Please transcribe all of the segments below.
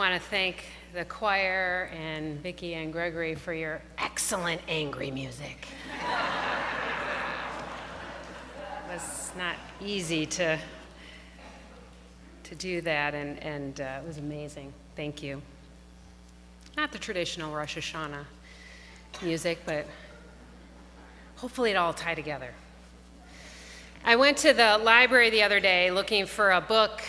want to thank the choir and Vicki and Gregory for your excellent angry music. It was not easy to do that, and it was amazing. Thank you. Not the traditional Rosh Hashanah music, but hopefully it all tie together. I went to the library the other day looking for a book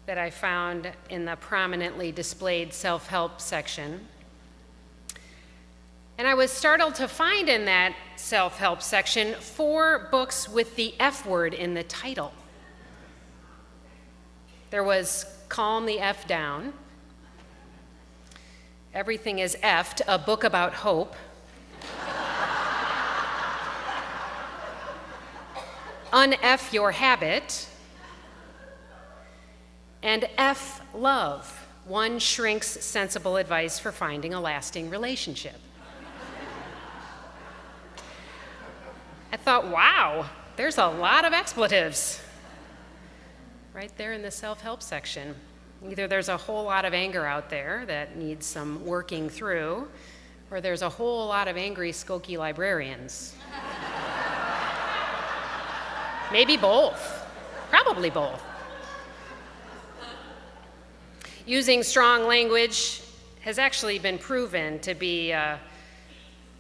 that I found in the prominently displayed self-help section. And I was startled to find in that self-help section 4 books with the F word in the title. There was Calm the F Down, Everything is F'd, a book about hope, Un-F Your Habit, and F Love, One Shrink's Sensible Advice for Finding a Lasting Relationship. I thought, wow, there's a lot of expletives right there in the self-help section. Either there's a whole lot of anger out there that needs some working through, or there's a whole lot of angry, skokie librarians. Maybe both, probably both. Using strong language has actually been proven to be an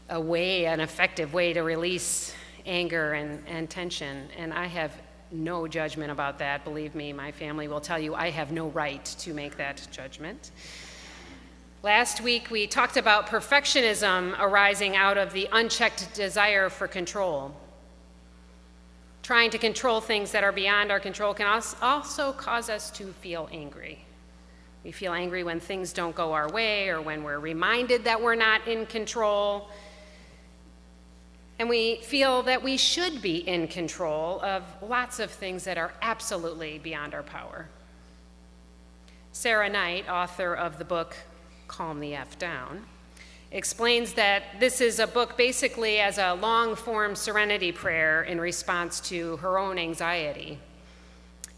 effective way to release anger and tension, and I have no judgment about that. Believe me, my family will tell you I have no right to make that judgment. Last week, we talked about perfectionism arising out of the unchecked desire for control. Trying to control things that are beyond our control can also cause us to feel angry. We feel angry when things don't go our way or when we're reminded that we're not in control. And we feel that we should be in control of lots of things that are absolutely beyond our power. Sarah Knight, author of the book Calm the F Down, explains that this is a book basically as a long-form serenity prayer in response to her own anxiety.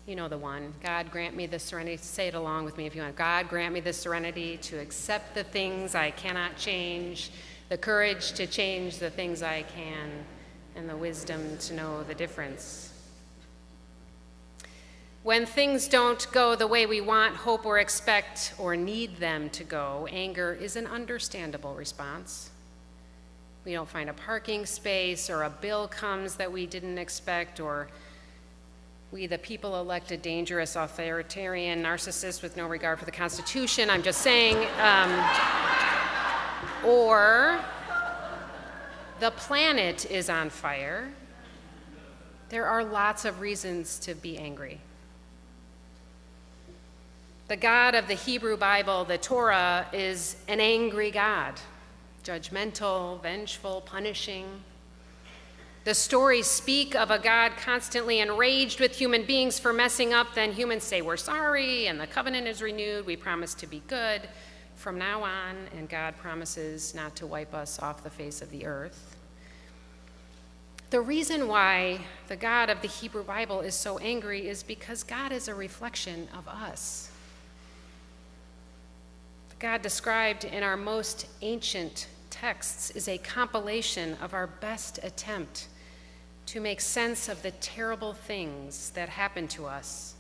You know the one, God grant me the serenity, say it along with me if you want. God grant me the serenity to accept the things I cannot change, the courage to change the things I can, and the wisdom to know the difference. When things don't go the way we want, hope, or expect, or need them to go, anger is an understandable response. We don't find a parking space, or a bill comes that we didn't expect, or we, the people, elect a dangerous authoritarian narcissist with no regard for the Constitution. I'm just saying. Or the planet is on fire. There are lots of reasons to be angry. The God of the Hebrew Bible, the Torah, is an angry God, judgmental, vengeful, punishing. The stories speak of a God constantly enraged with human beings for messing up. Then humans say, we're sorry, and the covenant is renewed. We promise to be good from now on, and God promises not to wipe us off the face of the earth. The reason why the God of the Hebrew Bible is so angry is because God is a reflection of us. The God described in our most ancient texts is a compilation of our best attempt to make sense of the terrible things that happen to us.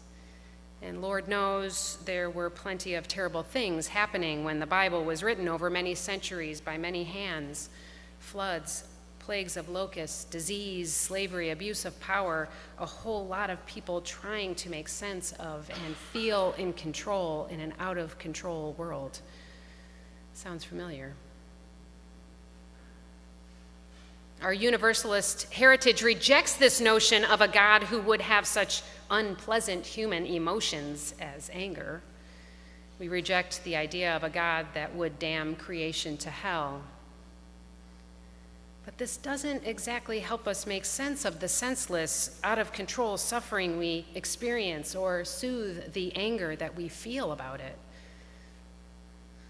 And Lord knows there were plenty of terrible things happening when the Bible was written over many centuries by many hands: floods, plagues of locusts, disease, slavery, abuse of power, a whole lot of people trying to make sense of and feel in control in an out-of-control world. Sounds familiar? Our Universalist heritage rejects this notion of a God who would have such unpleasant human emotions as anger. We reject the idea of a God that would damn creation to hell. But this doesn't exactly help us make sense of the senseless, out-of-control suffering we experience or soothe the anger that we feel about it.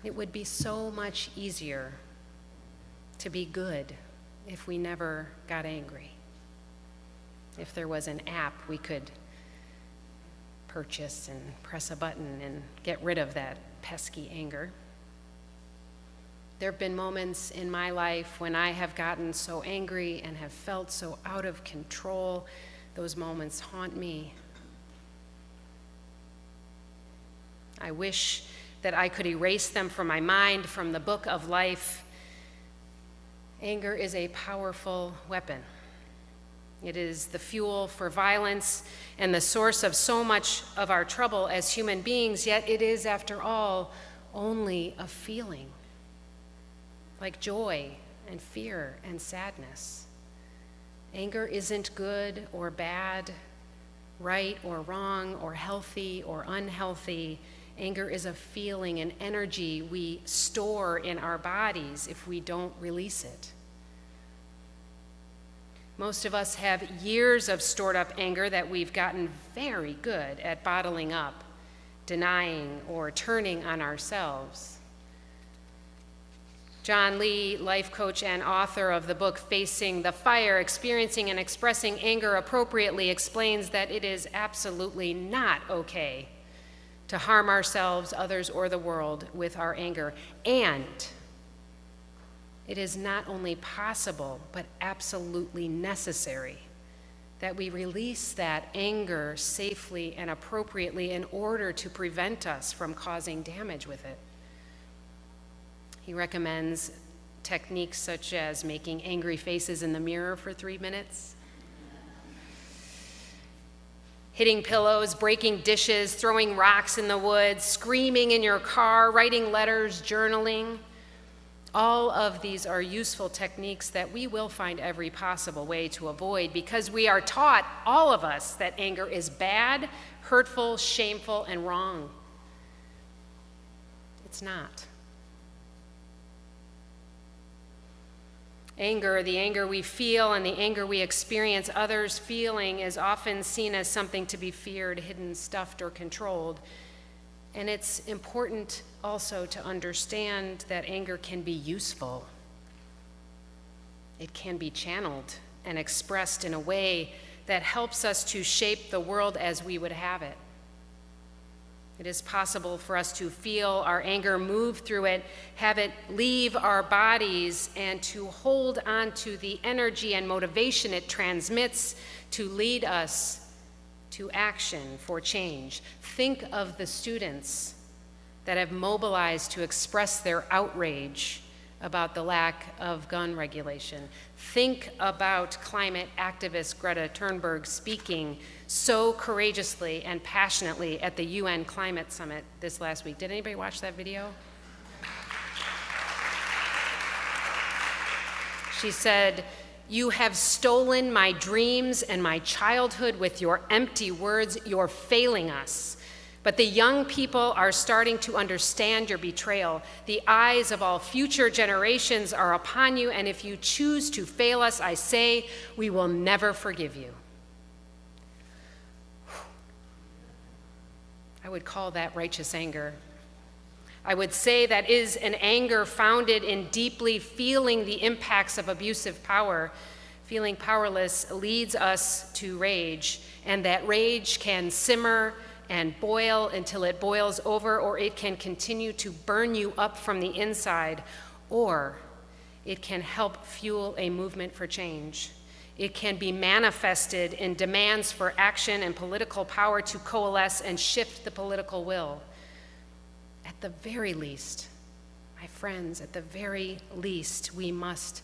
It would be so much easier to be good if we never got angry. If there was an app we could purchase and press a button and get rid of that pesky anger. There have been moments in my life when I have gotten so angry and have felt so out of control. Those moments haunt me. I wish that I could erase them from my mind, from the book of life. Anger is a powerful weapon. It is the fuel for violence and the source of so much of our trouble as human beings, yet it is, after all, only a feeling, like joy and fear and sadness. Anger isn't good or bad, right or wrong, or healthy or unhealthy. Anger is a feeling, an energy we store in our bodies if we don't release it. Most of us have years of stored up anger that we've gotten very good at bottling up, denying, or turning on ourselves. John Lee, life coach and author of the book Facing the Fire, Experiencing and Expressing Anger Appropriately, explains that it is absolutely not okay to harm ourselves, others, or the world with our anger. And it is not only possible, but absolutely necessary that we release that anger safely and appropriately in order to prevent us from causing damage with it. He recommends techniques such as making angry faces in the mirror for 3 minutes, hitting pillows, breaking dishes, throwing rocks in the woods, screaming in your car, writing letters, journaling. All of these are useful techniques that we will find every possible way to avoid because we are taught, all of us, that anger is bad, hurtful, shameful, and wrong. It's not. Anger, the anger we feel and the anger we experience others feeling, is often seen as something to be feared, hidden, stuffed, or controlled. And it's important also to understand that anger can be useful. It can be channeled and expressed in a way that helps us to shape the world as we would have it. It is possible for us to feel our anger, move through it, have it leave our bodies, and to hold on to the energy and motivation it transmits to lead us to action for change. Think of the students that have mobilized to express their outrage about the lack of gun regulation. Think about climate activist Greta Thunberg speaking so courageously and passionately at the UN Climate Summit this last week. Did anybody watch that video? She said, "You have stolen my dreams and my childhood with your empty words. You're failing us. But the young people are starting to understand your betrayal. The eyes of all future generations are upon you, and if you choose to fail us, I say, we will never forgive you." I would call that righteous anger. I would say that is an anger founded in deeply feeling the impacts of abusive power. Feeling powerless leads us to rage, and that rage can simmer and boil until it boils over, or it can continue to burn you up from the inside, or it can help fuel a movement for change. It can be manifested in demands for action and political power to coalesce and shift the political will. At the very least, my friends, at the very least, we must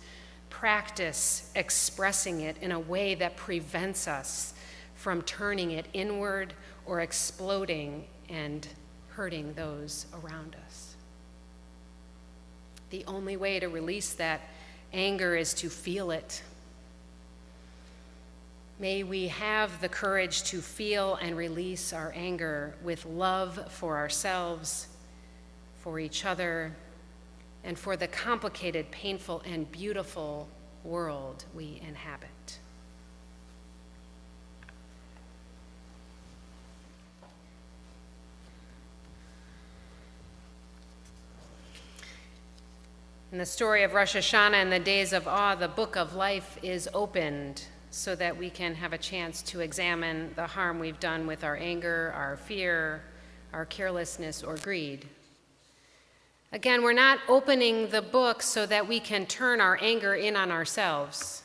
practice expressing it in a way that prevents us from turning it inward or exploding and hurting those around us. The only way to release that anger is to feel it. May we have the courage to feel and release our anger with love for ourselves, for each other, and for the complicated, painful, and beautiful world we inhabit. In the story of Rosh Hashanah and the days of awe, the book of life is opened so that we can have a chance to examine the harm we've done with our anger, our fear, our carelessness, or greed. Again, we're not opening the book so that we can turn our anger in on ourselves,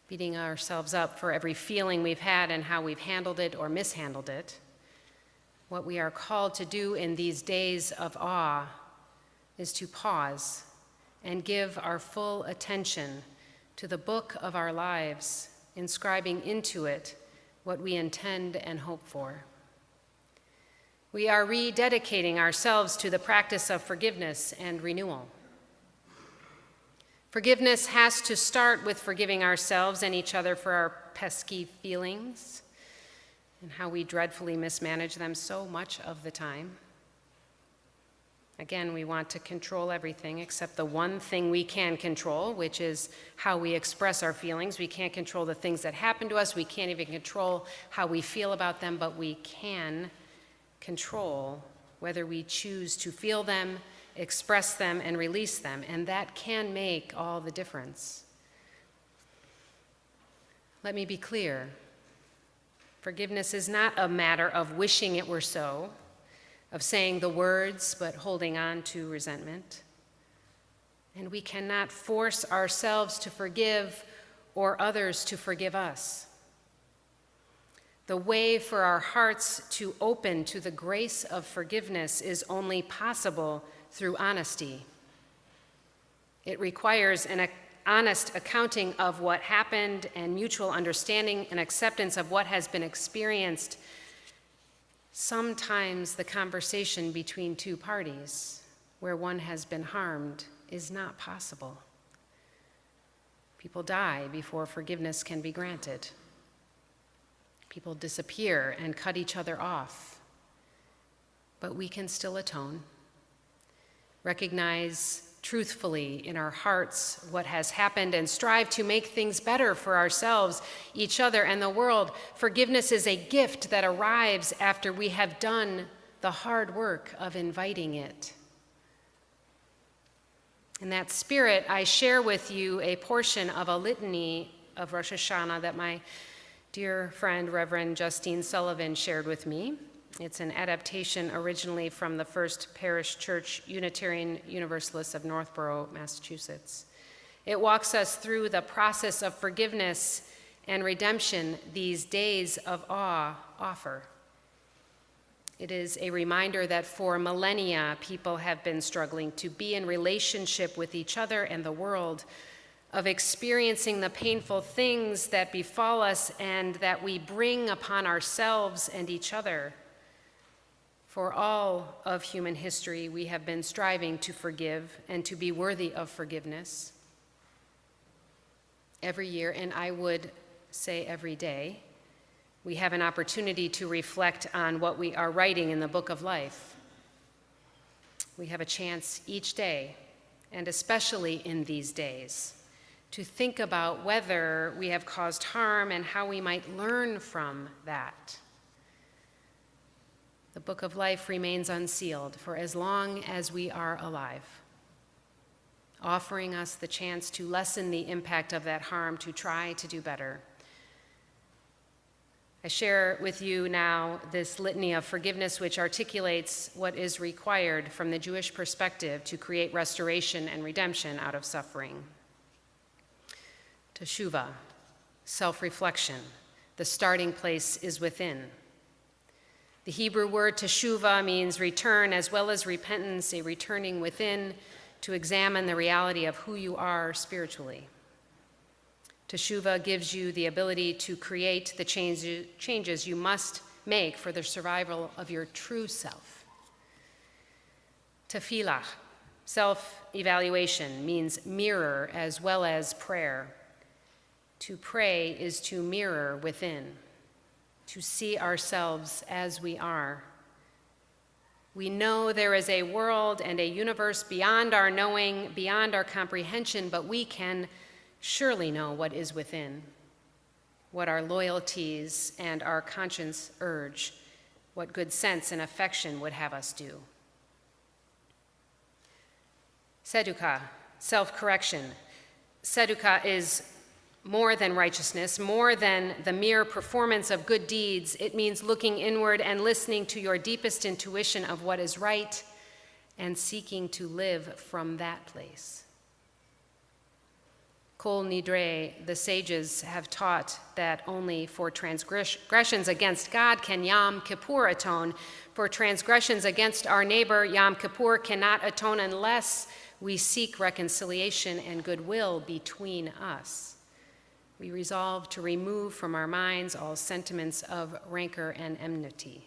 beating ourselves up for every feeling we've had and how we've handled it or mishandled it. What we are called to do in these days of awe is to pause and give our full attention to the book of our lives, inscribing into it what we intend and hope for. We are rededicating ourselves to the practice of forgiveness and renewal. Forgiveness has to start with forgiving ourselves and each other for our pesky feelings and how we dreadfully mismanage them so much of the time. Again, we want to control everything except the one thing we can control, which is how we express our feelings. We can't control the things that happen to us. We can't even control how we feel about them, but we can control whether we choose to feel them, express them, and release them, and that can make all the difference. Let me be clear. Forgiveness is not a matter of wishing it were so, of saying the words but holding on to resentment. And we cannot force ourselves to forgive or others to forgive us. The way for our hearts to open to the grace of forgiveness is only possible through honesty. It requires an honest accounting of what happened and mutual understanding and acceptance of what has been experienced. Sometimes the conversation between two parties where one has been harmed is not possible. People die before forgiveness can be granted. People disappear and cut each other off. But we can still atone, recognize truthfully in our hearts what has happened, and strive to make things better for ourselves, each other, and the world. Forgiveness is a gift that arrives after we have done the hard work of inviting it. In that spirit, I share with you a portion of a litany of Rosh Hashanah that my dear friend, Reverend Justine Sullivan, shared with me. It's an adaptation originally from the First Parish Church Unitarian Universalist of Northborough, Massachusetts. It walks us through the process of forgiveness and redemption these days of awe offer. It is a reminder that for millennia, people have been struggling to be in relationship with each other and the world, of experiencing the painful things that befall us and that we bring upon ourselves and each other. For all of human history, we have been striving to forgive and to be worthy of forgiveness. Every year, and I would say every day, we have an opportunity to reflect on what we are writing in the book of life. We have a chance each day, and especially in these days, to think about whether we have caused harm and how we might learn from that. The book of life remains unsealed for as long as we are alive, offering us the chance to lessen the impact of that harm, to try to do better. I share with you now this litany of forgiveness, which articulates what is required from the Jewish perspective to create restoration and redemption out of suffering. Teshuvah, self-reflection. The starting place is within. The Hebrew word teshuvah means return as well as repentance, a returning within to examine the reality of who you are spiritually. Teshuvah gives you the ability to create the changes you must make for the survival of your true self. Tefillah, self-evaluation, means mirror as well as prayer. To pray is to mirror within, to see ourselves as we are. We know there is a world and a universe beyond our knowing, beyond our comprehension, but we can surely know what is within, what our loyalties and our conscience urge, what good sense and affection would have us do. Tzedukah, self-correction. Tzedukah is more than righteousness, more than the mere performance of good deeds. It means looking inward and listening to your deepest intuition of what is right and seeking to live from that place. Kol Nidre, the sages have taught that only for transgressions against God can Yom Kippur atone. For transgressions against our neighbor, Yom Kippur cannot atone unless we seek reconciliation and goodwill between us. We resolve to remove from our minds all sentiments of rancor and enmity.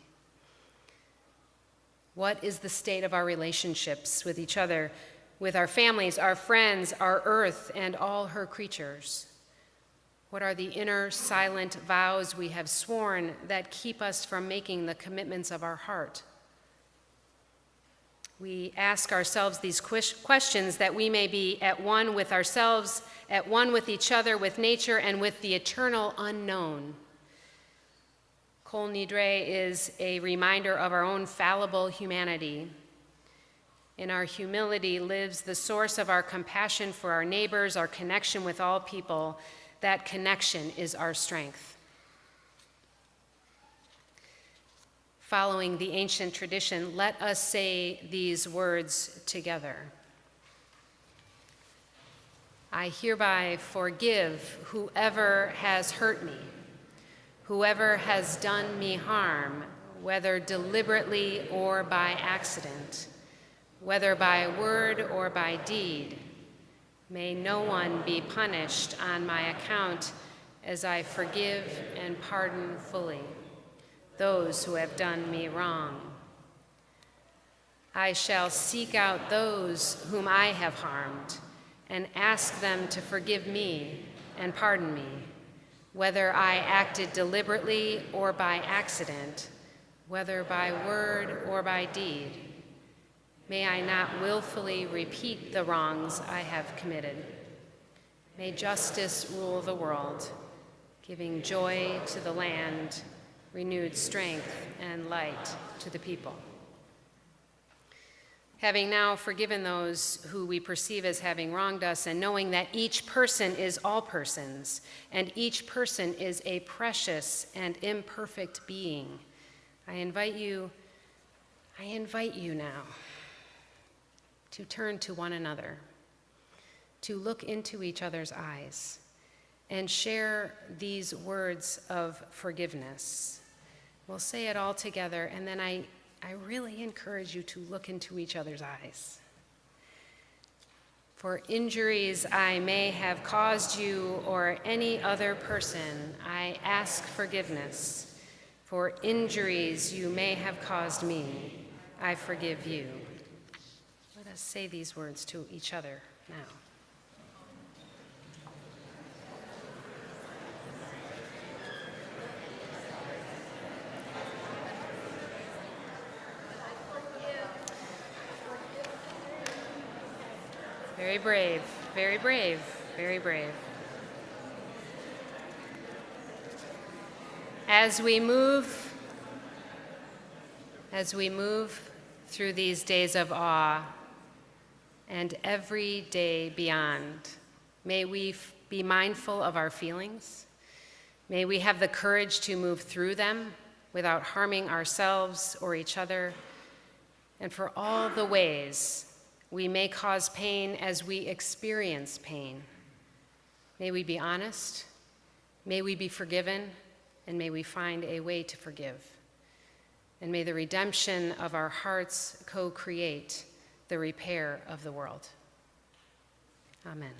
What is the state of our relationships with each other, with our families, our friends, our earth, and all her creatures? What are the inner silent vows we have sworn that keep us from making the commitments of our heart? We ask ourselves these questions that we may be at one with ourselves, at one with each other, with nature, and with the eternal unknown. Kol Nidre is a reminder of our own fallible humanity. In our humility lives the source of our compassion for our neighbors, our connection with all people. That connection is our strength. Following the ancient tradition, let us say these words together. I hereby forgive whoever has hurt me, whoever has done me harm, whether deliberately or by accident, whether by word or by deed. May no one be punished on my account, as I forgive and pardon fully those who have done me wrong. I shall seek out those whom I have harmed and ask them to forgive me and pardon me, whether I acted deliberately or by accident, whether by word or by deed. May I not willfully repeat the wrongs I have committed. May justice rule the world, giving joy to the land, renewed strength and light to the people. Having now forgiven those who we perceive as having wronged us, and knowing that each person is all persons, and each person is a precious and imperfect being, I invite you now to turn to one another, to look into each other's eyes, and share these words of forgiveness. We'll say it all together, and then I really encourage you to look into each other's eyes. For injuries I may have caused you or any other person, I ask forgiveness. For injuries you may have caused me, I forgive you. Let us say these words to each other now. Very brave, very brave, very brave. As we move through these days of awe and every day beyond, may we be mindful of our feelings. May we have the courage to move through them without harming ourselves or each other, and for all the ways we may cause pain as we experience pain. May we be honest, may we be forgiven, and may we find a way to forgive. And may the redemption of our hearts co-create the repair of the world. Amen.